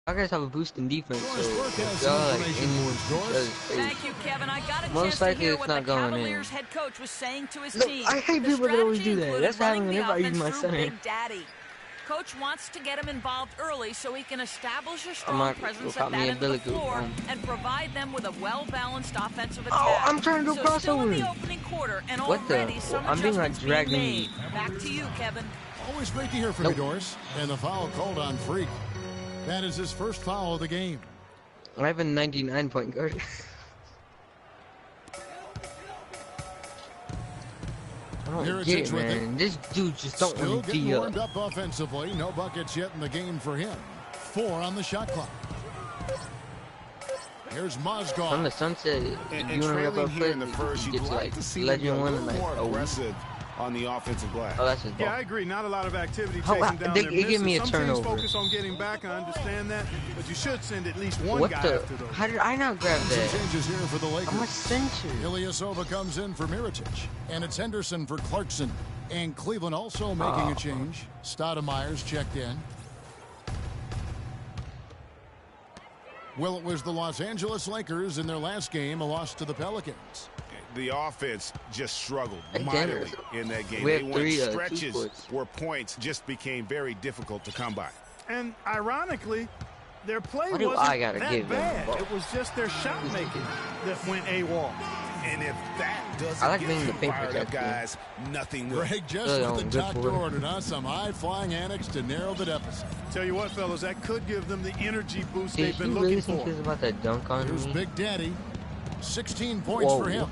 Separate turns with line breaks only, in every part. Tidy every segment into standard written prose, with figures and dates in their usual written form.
I guys have a boost in defense, so
Thank you, Kevin. I got a chance to hear what the Cavaliers head coach was saying to his team.
I hate people that always do that. That's happening whenever I use my center.
Big Daddy. Coach wants to get him involved early so he can establish a strong presence at that end of the floor and provide them with a well-balanced offensive attack.
Oh, I'm trying to go crossover.
Still in the opening quarter, and already some adjustments being made. Back to you, Kevin.
Always great to hear from you, Doris. And the foul called on Freak. That is his first foul of the game.
I have a 99-point guard. I don't get it, man. This dude just don't want to be
Still getting warmed up offensively. No buckets yet in the game for him. 4 on the shot clock. Here's Mozgov.
On the sunset, you want to wrap up
here in the first, you'd like to see
legend one and
more aggressive on the offensive glass.
Oh, that's his ball.
Yeah, I agree. Not a lot of activity chasing down their misses.
Give me a turnover.
Some teams focus on getting back. I understand that, but you should send at least one guy after those.
How did I not grab that?
Some changes here for the Lakers.
I'm a center.
Ilyasova comes in for Mirotic, and it's Henderson for Clarkson. And Cleveland also making a change. Stoudemire's checked in. Well, it was the Los Angeles Lakers in their last game, a loss to the Pelicans.
The offense just struggled mightily in that game. They went stretches where points just became very difficult to come by.
And ironically, their play wasn't that bad. It was just their shot making that went AWOL.
And if that doesn't get you fired up, guys, nothing will.
Greg just with the doctor ordered us some high-flying annex to narrow the deficit.
Tell you what, fellas, that could give them the energy boost they've been looking for.
Think about that dunk on
Here's Big Daddy. 16 points for him.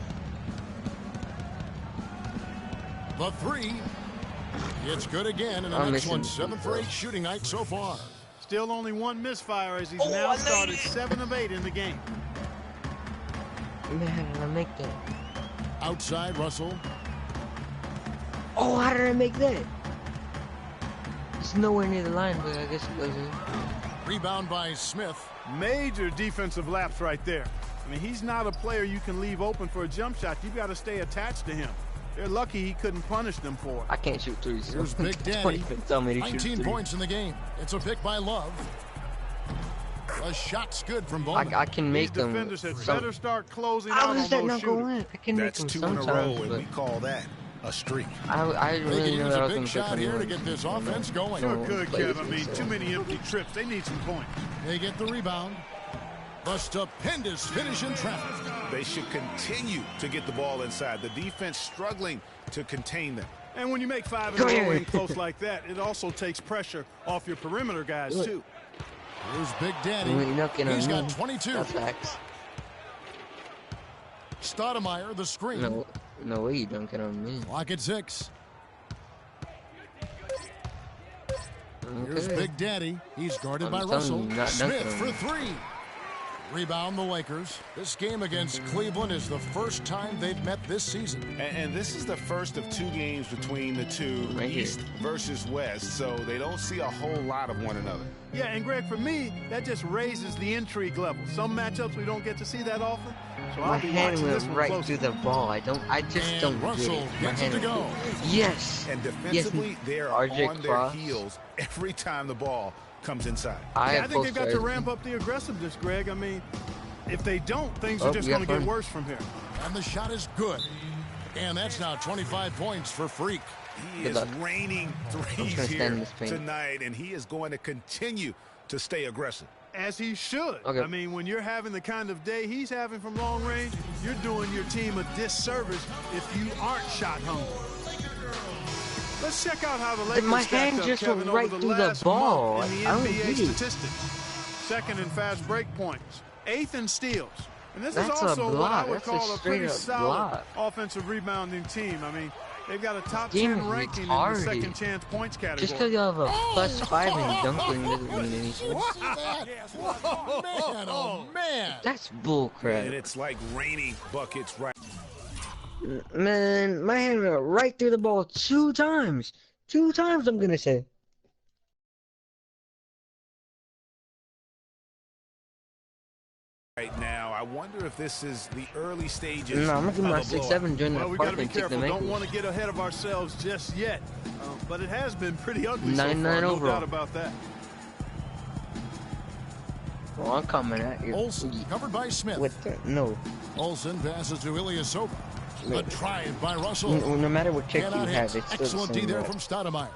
The 3. It's good again, and an excellent 7 for 8 shooting night so far.
Still only one misfire as he's now started 7 of 8 in the game.
Man, I make that.
Outside, Russell.
Oh, how did I make that? It's nowhere near the line, but I guess it goes in.
Rebound by Smith.
Major defensive lapse right there. I mean, he's not a player you can leave open for a jump shot. You've got to stay attached to him. They're lucky he couldn't punish them for it.
I can't shoot threes. So.
Here's Big Daddy. 19 points in the game. It's a pick by Love. A shot's good from Bowman.
I can make them.
These defenders had better start closing out on those shooters.
I can make them
2 in a row, and we call that a streak.
I really know that I was
big shot here to get this offense going.
Sure could, Kev. I mean, too many empty trips. They need some points.
They get the rebound. A stupendous finish in traffic.
They should continue to get the ball inside. The defense struggling to contain them.
And when you make 5 in a row in close like that, it also takes pressure off your perimeter guys, too.
Here's Big Daddy. He's got 22.
That's facts.
Stoudemire, the screen.
No way you dunking on me.
Lock at 6. Here's Big Daddy. He's guarded by Russell. Smith for 3. Rebound the Lakers. This game against Cleveland is the first time they've met this season.
And this is the first of 2 games between the two, East versus West, so they don't see a whole lot of one another.
Yeah, and Greg, for me, that just raises the intrigue level. Some matchups we don't get to see that often. So
my hand went right through the ball. I just don't
Russell
get it.
Gets it to go.
Yes.
And defensively, they're on their heels every time the ball comes inside.
I think they've got to ramp up the aggressiveness, Greg. I mean, if they don't, things are just going to get worse from here.
And the shot is good. And that's now 25 points for Freak.
He is raining threes here tonight, and he is going to continue to stay aggressive.
As he should. I mean, when you're having the kind of day he's having from long range, you're doing your team a disservice if you aren't shot hungry. Let's check out how the Lakers
my hand just went right through the ball.
In the NBA statistics. 2nd in fast break points. 8th in steals. And this is also what I would call a pretty solid offensive rebounding team. I mean, they've got a top 10 ranking in the second chance points category.
Just because you have a +5 in dunking doesn't mean anything.
Oh, man.
That's bullcrap.
And it's like raining buckets right.
Man, my hand went right through the ball 2 times. 2 times, I'm going to say.
Right now, I wonder if this is the early stages.
No, I'm going to do my 6-7 during the
we got to be careful. Don't want to get ahead of ourselves just yet. But it has been pretty ugly so far. No doubt about that.
Well, I'm coming at you.
Olsen covered by Smith.
No.
Olsen passes to Ilyasova. A drive by Russell.
No matter what kick you have, it's still
excellent
the same
D there from Stoudemire.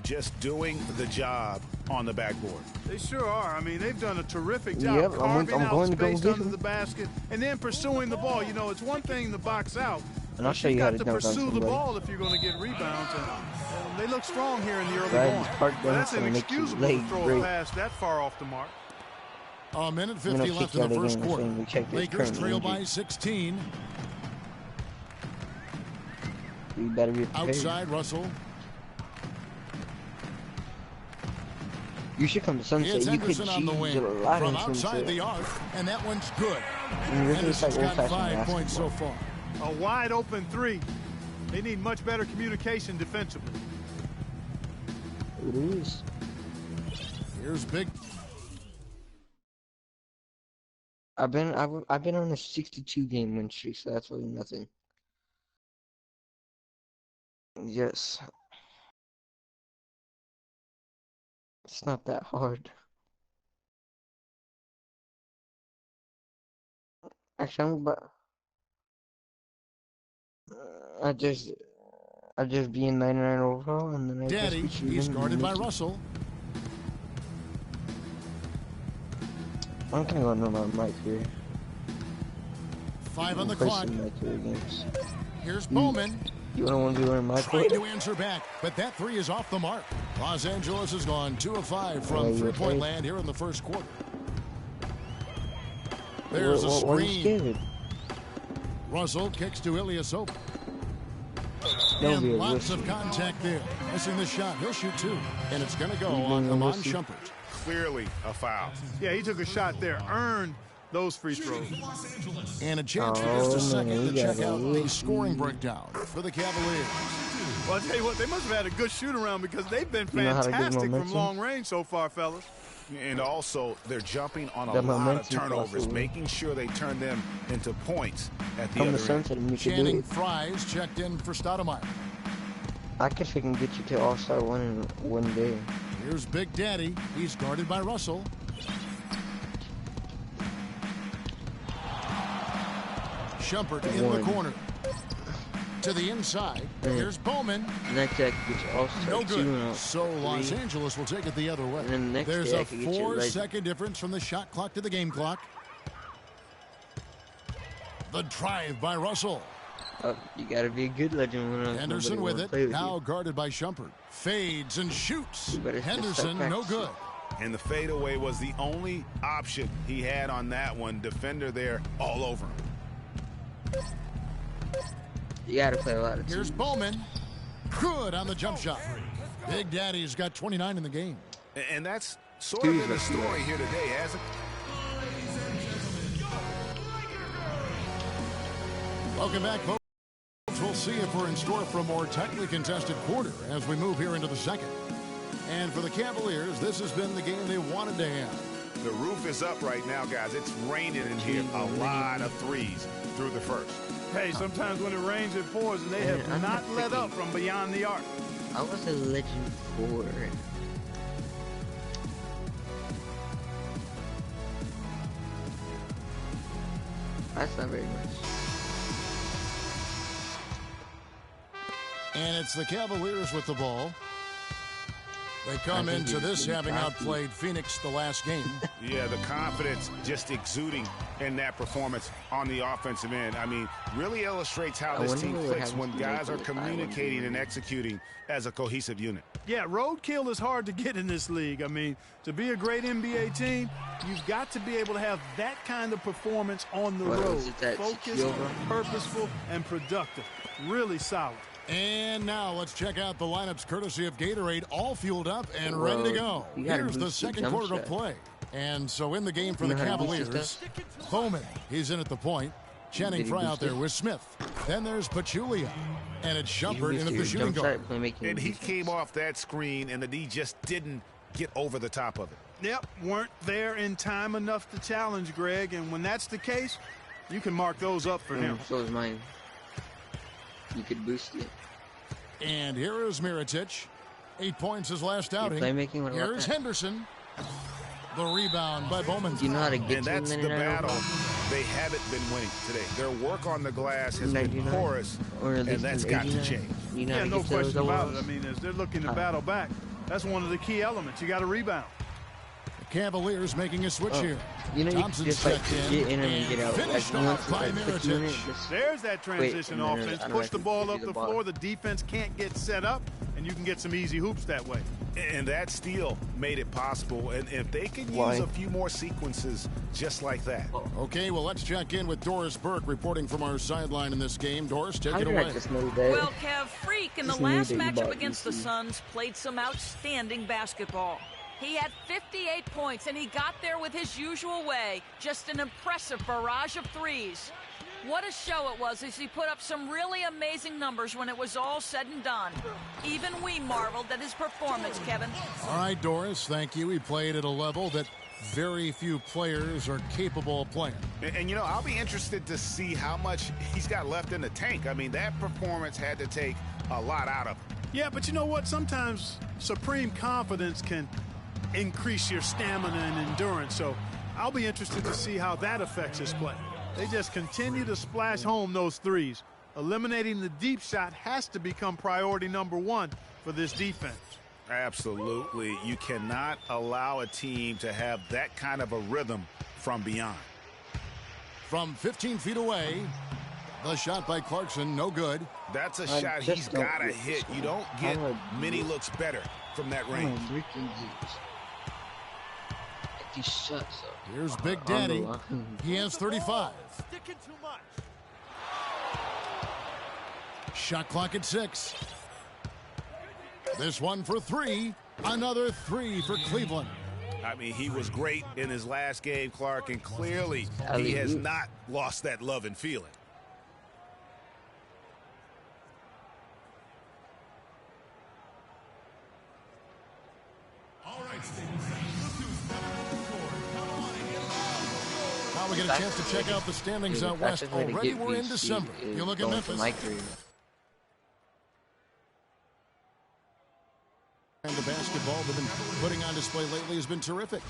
Just doing the job on the backboard.
They sure are. I mean, they've done a terrific job carving out space under the basket and then pursuing the ball. You know, it's one thing to box out.
And I'll show you how to dunk on somebody.
Pursue the ball if you're going to get rebounds. And they look strong here in the early going. But that's inexcusable to throw a pass that far off the mark.
A minute 50 left in the first quarter. Lakers trail by 16.
You better be prepared.
Outside Russell.
You should come to Sunset. You could cheese a lot
from
in
outside
Sunset.
the arc, and that one's good.
Henderson's
got 5 points so far.
A wide open three. They need much better communication defensively.
It is.
Here's big.
I've been on a 62-game win streak, so that's really nothing. Yes. It's not that hard. Actually, I just be in 99 overall, and then I
Daddy, he's guarded by Russell.
I'm gonna go into my mic here.
5 on the clock. Here's Bowman.
You don't want to be wearing my
trying to answer back, but that three is off the mark. Los Angeles has gone 2 of 5 from three-point land here in the first quarter. There's a screen. Russell kicks to Ilyasova. And lots of contact there. Missing the shot. He'll shoot 2. And it's going to go on Iman Shumpert.
Clearly a foul.
Yeah, he took a shot there. Earned those free throws.
And a chance for just a second to check out the scoring breakdown for the Cavaliers.
Well, I'll tell you what, they must have had a good shoot-around because they've been fantastic from long range so far, fellas.
And also, they're jumping on a lot of turnovers, making sure they turn them into points at the other end.
Channing Fries checked in for Stoudemire.
I guess we can get you to All-Star one day.
Here's Big Daddy. He's guarded by Russell. Shumpert in the corner. To the inside. Here's Bowman.
Next day I can get you All-Star.
No good. So Los Angeles will take it the other way.
And the
There's a 4-second difference from the shot clock to the game clock. The drive by Russell.
You gotta be a good legend.
Henderson with it. Now guarded by Shumpert. Fades and shoots. Henderson, no good.
And the fadeaway was the only option he had on that one. Defender there all over him.
You gotta play a lot of
Here's Bowman. Good on the jump shot. Big Daddy's got 29 in the game.
And that's sort of been the story here today, hasn't it?
Welcome back, folks. We'll see if we're in store for a more tightly contested quarter as we move here into the second. And for the Cavaliers, this has been the game they wanted to have.
The roof is up right now, guys. It's raining in here. A lot of threes through the first.
Hey, sometimes when it rains, it pours, and they have not let up from beyond the arc.
I was a legend for it. That's not very much.
And it's the Cavaliers with the ball. They come into this having outplayed Phoenix the last game.
Yeah, the confidence just exuding in that performance on the offensive end. I mean, really illustrates how this team clicks when guys are communicating and executing as a cohesive unit.
Yeah, roadkill is hard to get in this league. I mean, to be a great NBA team, you've got to be able to have that kind of performance on the road. Focused, purposeful, and productive. Really solid.
And now let's check out the lineups courtesy of Gatorade, all fueled up and ready to go. Here's the second quarter of play. And so in the game for the Cavaliers, Bowman, he's in at the point. Channing Frye out there with Smith. Then there's Pachulia. And it's Shumpert in at the shooting guard.
And he came off that screen, and the D just didn't get over the top of it.
Yep, weren't there in time enough to challenge Greg. And when that's the case, you can mark those up for him.
So is mine. You could boost it.
And here is Mirotic. 8 points his last outing. Here's Henderson. The rebound by Bowman.
You know how to get
and
to
that's
him
the battle they haven't been winning today. Their work on the glass has been porous, and that's got to change.
You know,
yeah, no question about it. I mean, as they're looking to battle back, that's one of the key elements. You got to rebound.
The Cavaliers making a switch here.
You know,
Thompson
you just like get in
and
get out.
Finished
Like,
off by Mirotic.
There's that transition offense. Push the ball up the floor. The defense can't get set up, and you can get some easy hoops that way.
And that steal made it possible. And if they can use a few more sequences just like that.
Okay, well, let's check in with Doris Burke reporting from our sideline in this game. Doris, take it away.
Well, Kev, Freak in the last matchup against the Suns played some outstanding basketball. He had 58 points, and he got there with his usual way. Just an impressive barrage of threes. What a show it was as he put up some really amazing numbers when it was all said and done. Even we marveled at his performance, Kevin.
All right, Doris, thank you. He played at a level that very few players are capable of playing.
And you know, I'll be interested to see how much he's got left in the tank. I mean, that performance had to take a lot out of him.
Yeah, but you know what? Sometimes supreme confidence can increase your stamina and endurance. So I'll be interested to see how that affects his play. They just continue to splash home those threes. Eliminating the deep shot has to become priority number one for this defense.
Absolutely. You cannot allow a team to have that kind of a rhythm from beyond.
From 15 feet away, the shot by Clarkson, no good.
That's a shot he's got to hit. You don't get many looks better from that range.
Here's Big Daddy. He has 35.
Sticking too much.
Shot clock at 6. This one for 3. Another 3 for Cleveland.
I mean, he was great in his last game, Clark, and clearly he has not lost that love and feeling.
All right, now we get a chance to check out the standings out west. Already we're in December. You look at Memphis. And the basketball they've been putting on display lately has been terrific.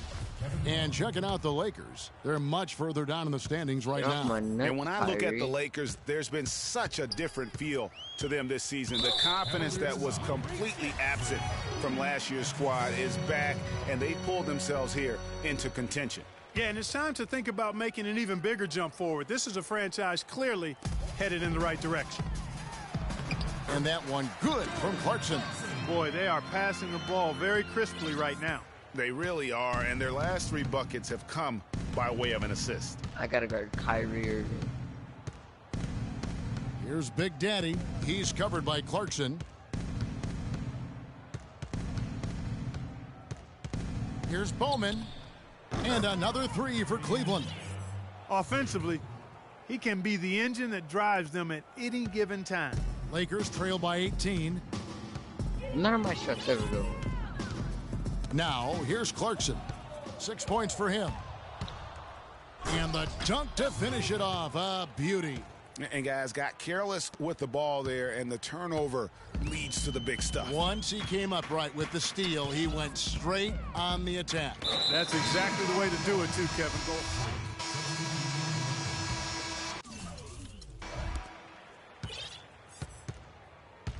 And checking out the Lakers, they're much further down in the standings right now.
And when I look at the Lakers, there's been such a different feel to them this season. The confidence that was completely absent from last year's squad is back, and they pulled themselves here into contention.
Yeah, and it's time to think about making an even bigger jump forward. This is a franchise clearly headed in the right direction.
And that one good from Clarkson.
Boy, they are passing the ball very crisply right now.
They really are, and their last 3 buckets have come by way of an assist.
I gotta guard Kyrie Irving.
Here's Big Daddy. He's covered by Clarkson. Here's Bowman. And another 3 for Cleveland.
Offensively, he can be the engine that drives them at any given time.
Lakers trail by 18.
None of my shots ever go.
Now, here's Clarkson. 6 points for him. And the dunk to finish it off. A beauty.
And guys got careless with the ball there, and the turnover leads to the big stuff.
Once he came up right with the steal, he went straight on the attack.
That's exactly the way to do it, too, Kevin.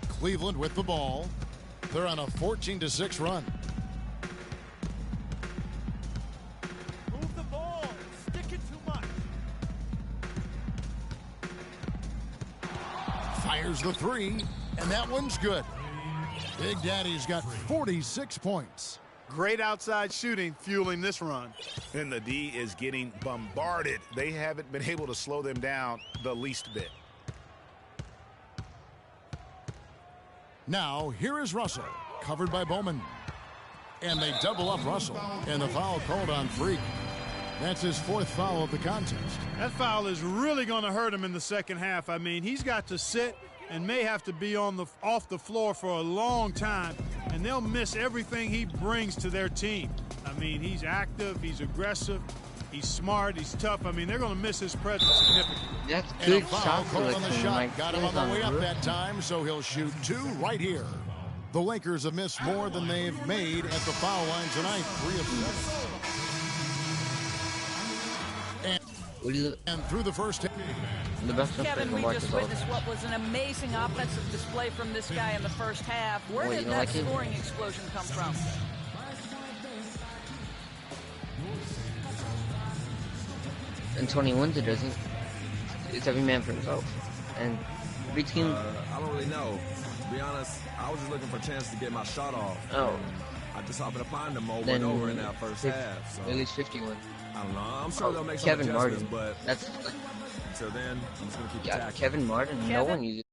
Cleveland with the ball. They're on a 14-6 run.
Move the ball. Stick it too much.
Fires the 3, and that one's good. Big Daddy's got 46 points.
Great outside shooting fueling this run.
And the D is getting bombarded. They haven't been able to slow them down the least bit.
Now, here is Russell, covered by Bowman. And they double up Russell, and the foul called on Freak. That's his 4th foul of the contest.
That foul is really going to hurt him in the second half. I mean, he's got to sit and may have to be off the floor for a long time, and they'll miss everything he brings to their team. I mean, he's active, he's aggressive, he's smart, he's tough. I mean, they're going to miss his presence significantly.
That's
And a
good
foul
shot
called on the shot.
like,
Got him on the way up that time, so he'll shoot 2 right here. The Lakers have missed more than they've made at the foul line tonight. 3 of 7. And through the first half.
Kevin, we just witnessed what was an amazing offensive display from this guy in the first half. Where did that scoring explosion come from?
And 20 wins it doesn't. It's every man for himself. And every team...
I don't really know. To be honest, I was just looking for a chance to get my shot off.
Oh.
I just happened to find them over and over in that first half. So.
At least 51.
I don't know. I'm sure they'll make some
Kevin
adjustments,
Martin.
But
That's
until then, I'm just going to keep attacking.
Kevin Martin, no one uses.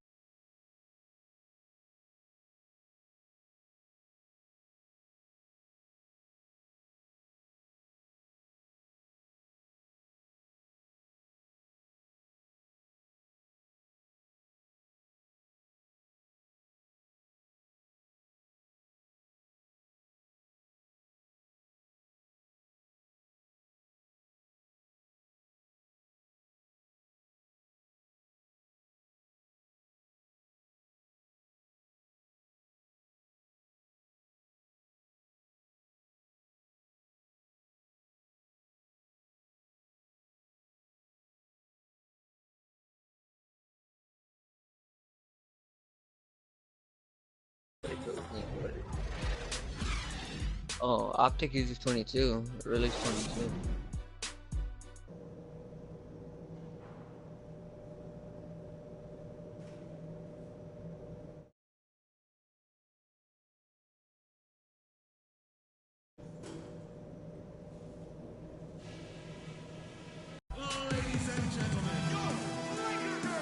Oh, Optic uses 22. Release 22.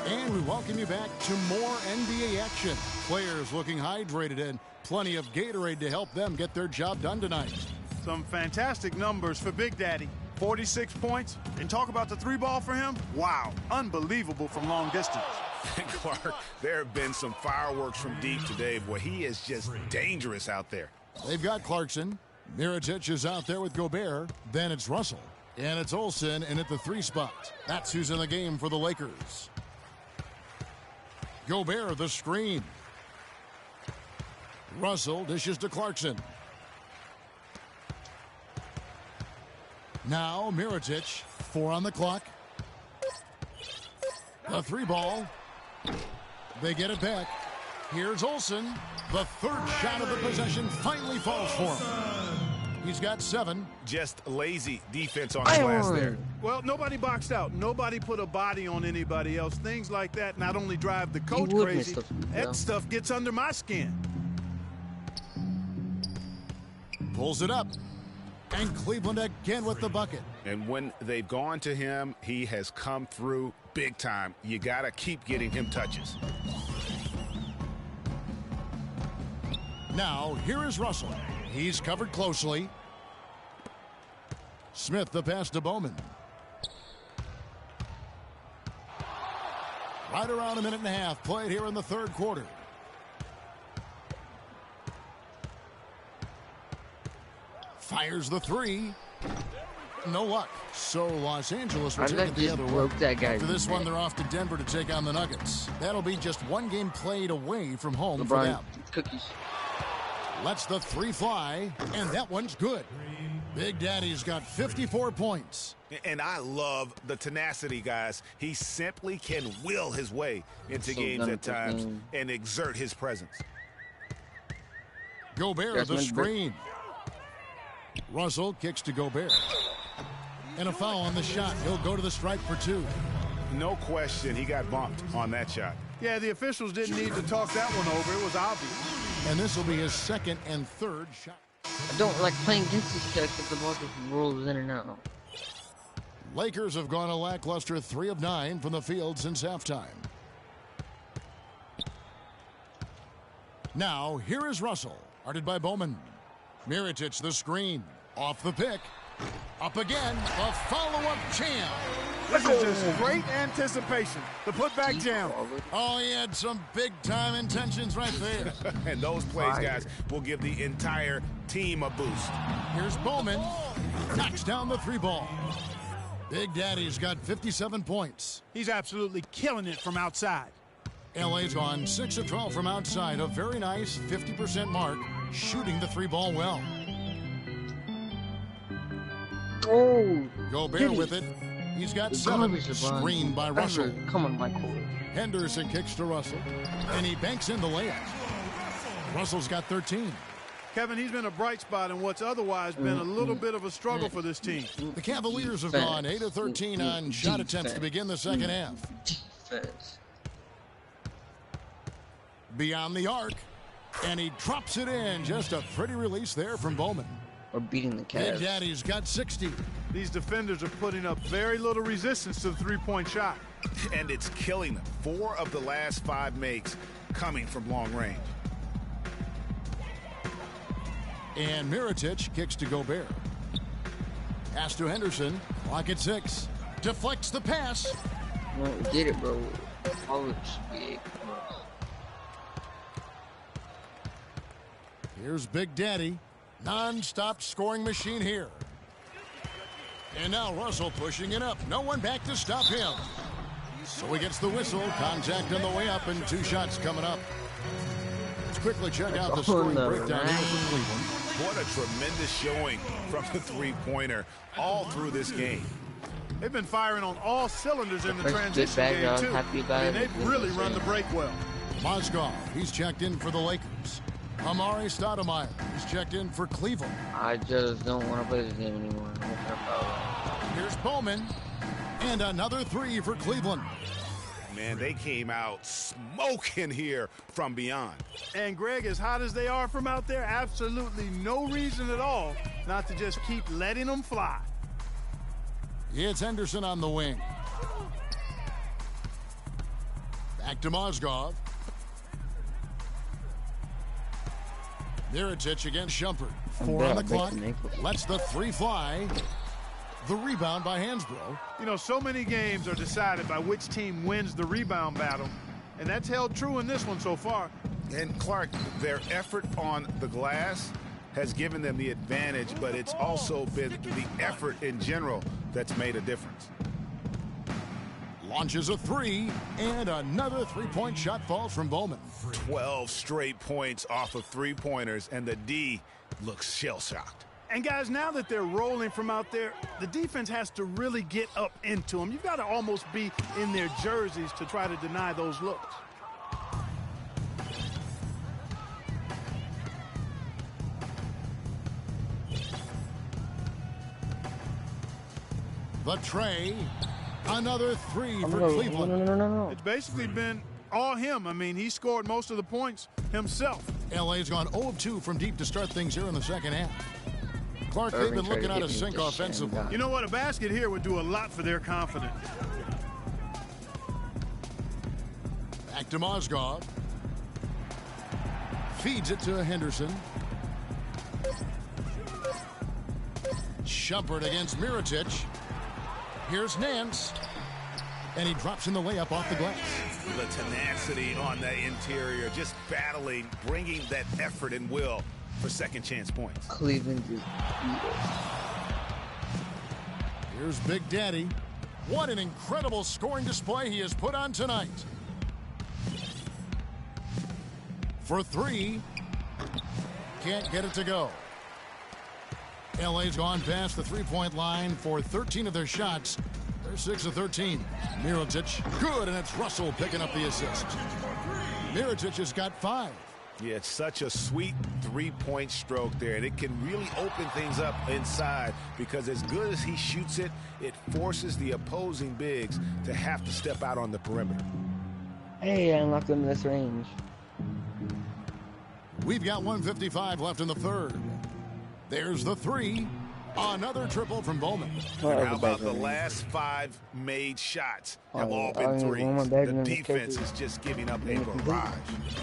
And we welcome you back to more NBA action. Players looking hydrated and plenty of Gatorade to help them get their job done tonight.
Some fantastic numbers for Big Daddy. 46 points. And talk about the three ball for him. Wow, unbelievable from long distance.
Clark, there have been some fireworks from deep today. Boy, he is just dangerous out there.
They've got Clarkson. Mirotic is out there with Gobert. Then it's Russell. And it's Olsen in at the 3 spot. That's who's in the game for the Lakers. Gobert, the screen. Russell dishes to Clarkson. Now Mirotic, 4 on the clock. The 3 ball. They get it back. Here's Olsen. The third shot of the possession finally falls for him. He's got 7.
Just lazy defense on the glass there.
Well, nobody boxed out. Nobody put a body on anybody else. Things like that not only drive the coach crazy, that stuff gets under my skin.
Pulls it up. And Cleveland again with the bucket.
And when they've gone to him, he has come through big time. You got to keep getting him touches.
Now, here is Russell. He's covered closely. Smith, the pass to Bowman. Right around a minute and a half played here in the third quarter. Fires the 3. No luck. So Los Angeles will take it the other way. After this one, they're off to Denver to take on the Nuggets. That'll be just one game played away from home for them.
Cookies.
Lets the 3 fly, and that one's good. Big Daddy's got 54 points.
And I love the tenacity, guys. He simply can will his way into games at times and exert his presence.
Gobert, the screen. Russell kicks to Gobert. And a foul on the shot. He'll go to the stripe for 2.
No question, he got bumped on that shot.
Yeah, the officials didn't need to talk that one over. It was obvious.
And this will be his second and third shot.
I don't like playing against these guys because the ball just rolls in and out.
Lakers have gone a lackluster 3 of 9 from the field since halftime. Now, here is Russell, guarded by Bowman. Mirotic, the screen. Off the pick. Up again. A follow-up jam.
This is just great anticipation. The putback jam.
Oh, he had some big-time intentions right there.
And those plays, guys, will give the entire team a boost.
Here's Bowman. Knocks down the 3 ball. Big Daddy's got 57 points.
He's absolutely killing it from outside.
LA's gone 6 of 12 from outside. A very nice 50% mark, shooting the 3 ball well.
Oh,
Gobert with it. He's got 7. Screened by Russell.
Come on, Michael.
Henderson kicks to Russell, and he banks in the layup. Russell's got 13.
Kevin, he's been a bright spot in what's otherwise been a little bit of a struggle for this team.
The Cavaliers have gone 8 of 13 on shot attempts to begin the second half.
Defense.
Beyond the arc, and he drops it in. Just a pretty release there from Bowman.
Or beating the Cavs.
Big Daddy's got 60.
These defenders are putting up very little resistance to the three-point shot.
And it's killing them. 4 of the last 5 makes coming from long range.
And Mirotic kicks to Gobert. Pass to Henderson. Clock at 6. Deflects the pass.
No, get it, bro. All it should be.
Here's Big Daddy. Non-stop scoring machine here. And now Russell pushing it up. No one back to stop him. So he gets the whistle. Contact on the way up and 2 shots coming up. Let's quickly check out the scoring breakdown here for Cleveland.
What a tremendous showing from the three-pointer all through this game.
They've been firing on all cylinders in the transition game, too. And they've really run the break well.
Mozgov, he's checked in for the Lakers. Amari Stoudemire, he's checked in for Cleveland.
I just don't want to play this game anymore.
Here's Bowman. And another 3 for Cleveland.
Man, they came out smoking here from beyond.
And, Greg, as hot as they are from out there, absolutely no reason at all not to just keep letting them fly.
It's Henderson on the wing. Back to Mozgov. Mirotic against Shumpert. 4 on the clock. Lets the 3 fly. The rebound by Hansbrough.
You know, so many games are decided by which team wins the rebound battle, and that's held true in this one so far.
And, Clark, their effort on the glass has given them the advantage, but it's also been the effort in general that's made a difference.
Launches a 3, and another 3-point shot falls from Bowman.
12 straight points off of 3-pointers, and the D looks shell-shocked.
And, guys, now that they're rolling from out there, the defense has to really get up into them. You've got to almost be in their jerseys to try to deny those looks.
The tray. Another 3 for Cleveland.
No.
It's basically been all him. I mean, he scored most of the points himself.
LA's gone 0 of 2 from deep to start things here in the second half. Clark, they've been looking out of sync offensively.
You know what? A basket here would do a lot for their confidence.
Back to Mozgov. Feeds it to Henderson. Shumpert against Mirotic. Here's Nance. And he drops in the layup off the glass.
The tenacity on the interior, just battling, bringing that effort and will for second chance points.
Cleveland just beat us.
Here's Big Daddy. What an incredible scoring display he has put on tonight. For 3. Can't get it to go. LA's gone past the 3-point line for 13 of their shots. They're 6 of 13. Mirotic, good, and it's Russell picking up the assist. Mirotic has got 5.
Yeah, it's such a sweet 3-point stroke there, and it can really open things up inside because as good as he shoots it, it forces the opposing bigs to have to step out on the perimeter.
Hey, I unlocked him in this range.
We've got 1:55 left in the third. There's the 3. Another triple from Bowman.
How about the last 5 made shots have all been threes? The defense is just giving up a barrage.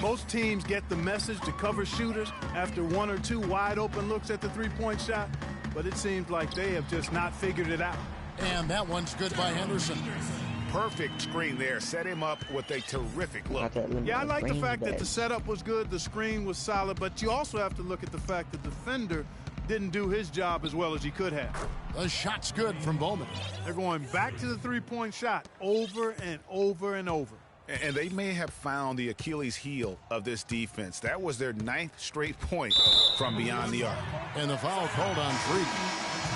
Most teams get the message to cover shooters after 1 or 2 wide open looks at the 3-point shot, but it seems like they have just not figured it out.
And that one's good by Henderson.
Perfect screen there. Set him up with a terrific look.
Yeah, I like the fact that the setup was good, the screen was solid, but you also have to look at the fact that the defender didn't do his job as well as he could have.
The shot's good from Bowman.
They're going back to the 3-point shot over and over and over.
And they may have found the Achilles heel of this defense. That was their 9th straight point from beyond the arc.
And the foul called on 3.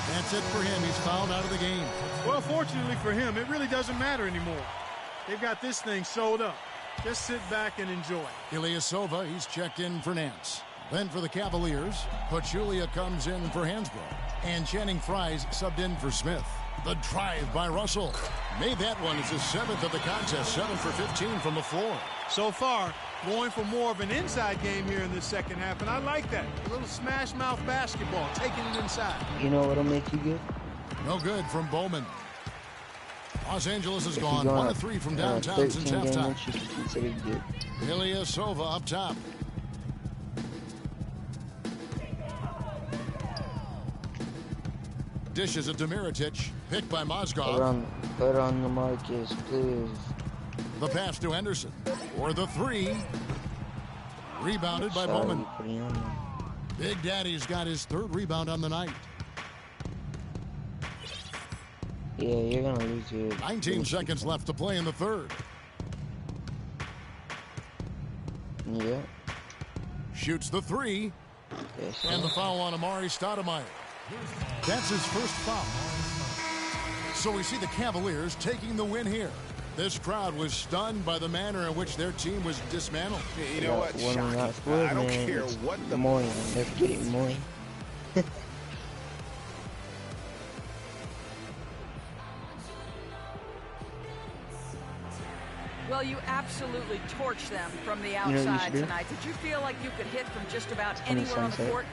That's That's it for him. He's fouled out of the game.
Well, fortunately for him, it really doesn't matter anymore. They've got this thing sewed up. Just sit back and enjoy.
Ilyasova, he's checked in for Nance. Then for the Cavaliers, Pachulia comes in for Hansbrough. And Channing Frye's subbed in for Smith. The drive by Russell. Made that one as his 7th of the contest. 7 for 15 from the floor.
So far, going for more of an inside game here in this second half, and I like that. A little smash mouth basketball, taking it inside.
You know what'll make you good?
No good from Bowman. Los Angeles has gone 1 of 3 from downtown since halftime. Ilyasova up top. Dishes it to Mirotic. Picked by Mozgov.
Put on the Marcus, please.
The pass to Henderson. Or the 3. Rebounded by Bowman. Big Daddy's got his 3rd rebound on the night.
Yeah, you're going to lose your...
19 seconds left to play in the 3rd.
Yeah.
Shoots the 3.
Yes,
and the foul on Amari Stoudemire. That's his first foul. So we see the Cavaliers taking the win here. This crowd was stunned by the manner in which their team was dismantled.
You know what? Shocking. I don't care what the...
Moy. They're getting Moy.
Well, you absolutely torched them from the outside tonight. Did you feel like you could hit from just about anywhere on the court?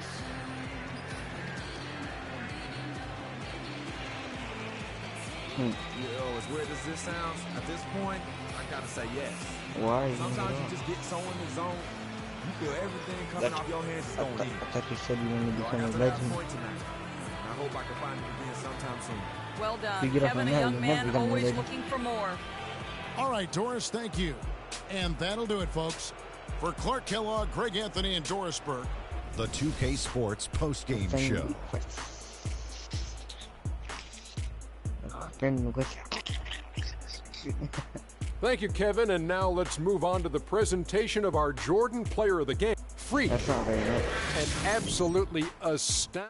Yo, as weird as this sounds, at this point, I gotta say yes.
Why?
Sometimes you just get so in the zone, you feel everything coming off your hands is going in.
I thought you said you wanted to become a legend.
I hope I can find it again sometime soon.
Well done. Kevin, a young man, always looking for more.
All right, Doris, thank you. And that'll do it, folks. For Clark Kellogg, Greg Anthony, and Doris Burke,
the 2K Sports postgame show.
Thank you, Kevin. And now let's move on to the presentation of our Jordan Player of the Game. Freak.
That's not very good.
And absolutely astounding.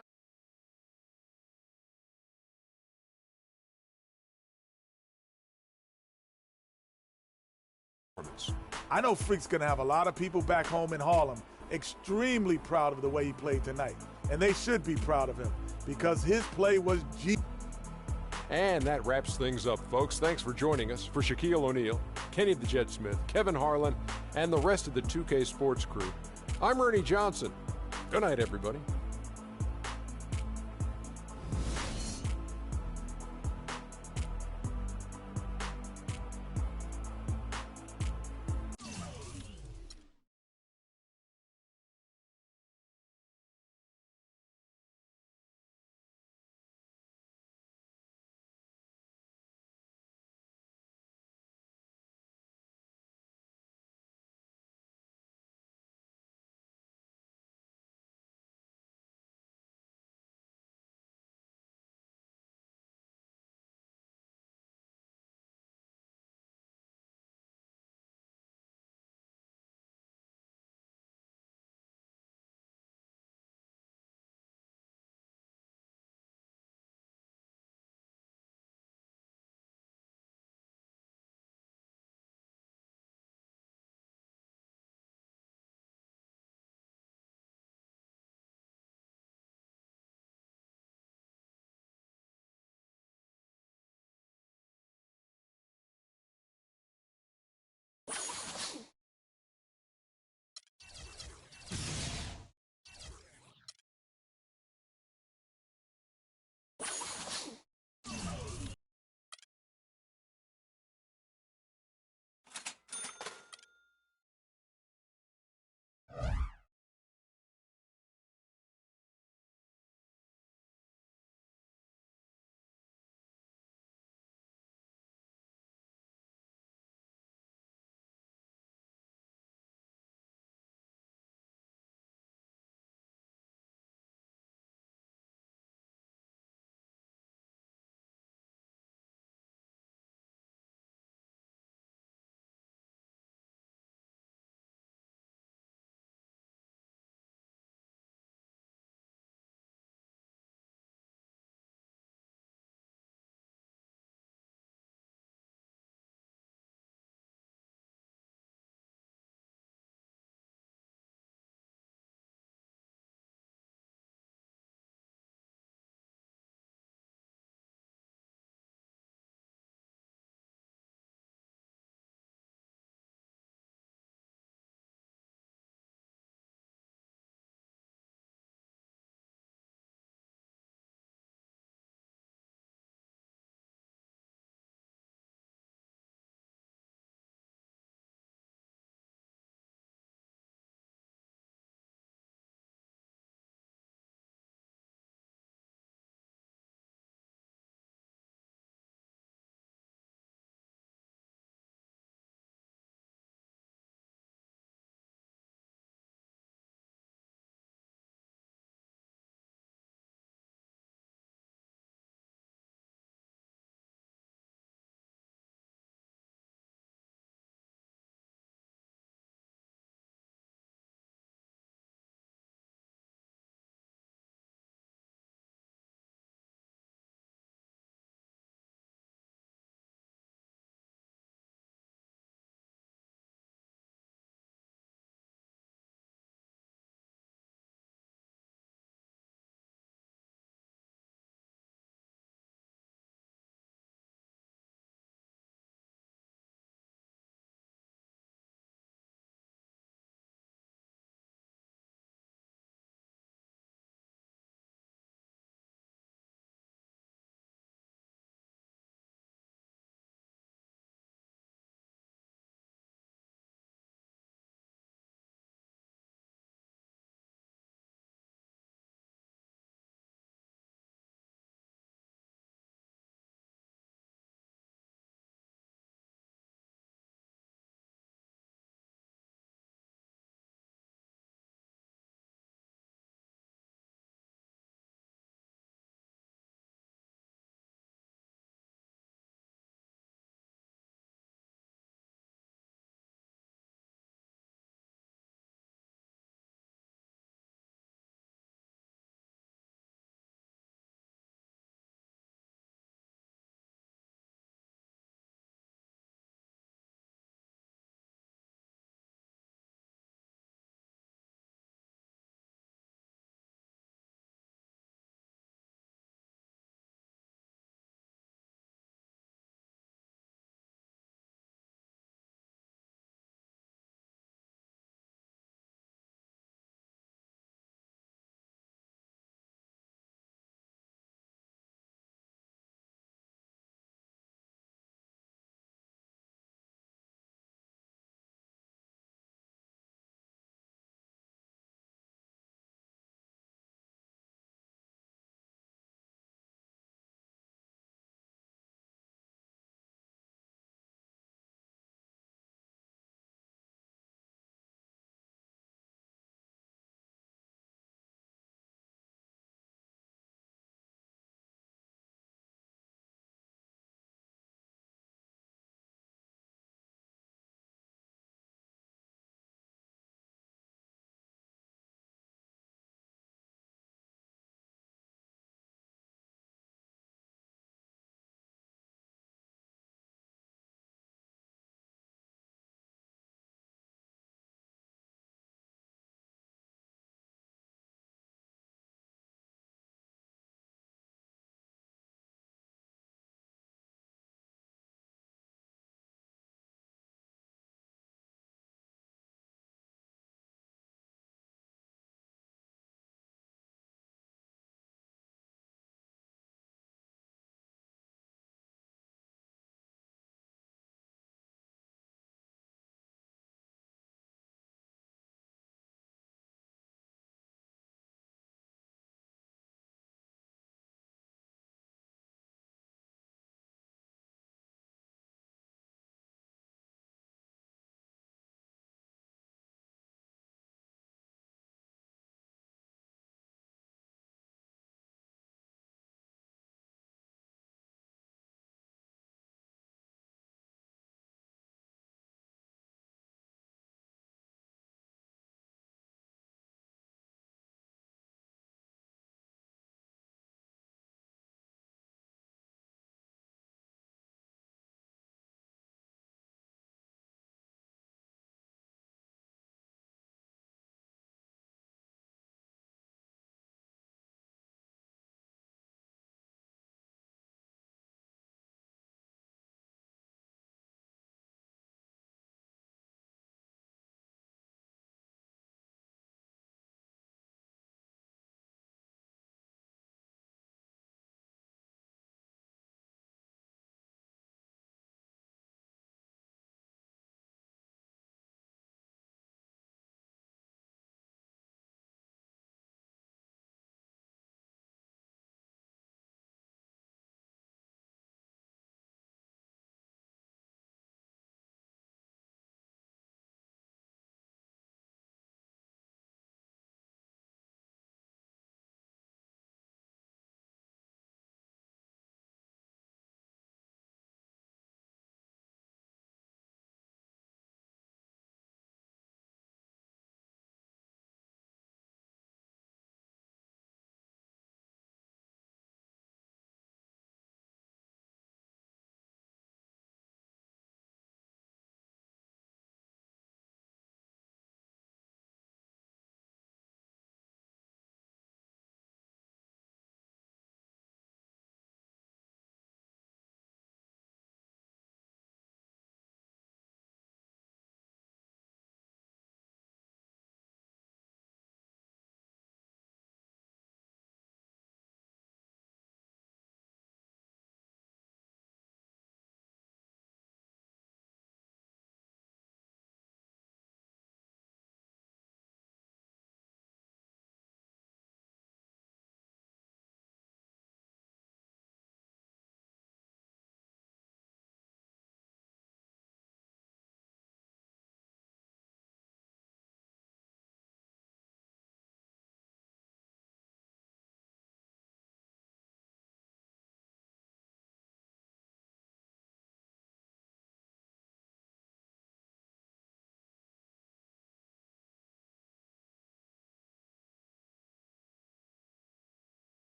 I know Freak's going to have a lot of people back home in Harlem extremely proud of the way he played tonight. And they should be proud of him because his play was G.
And that wraps things up, folks. Thanks for joining us. For Shaquille O'Neal, Kenny the Jet Smith, Kevin Harlan, and the rest of the 2K Sports crew, I'm Ernie Johnson. Good night, everybody.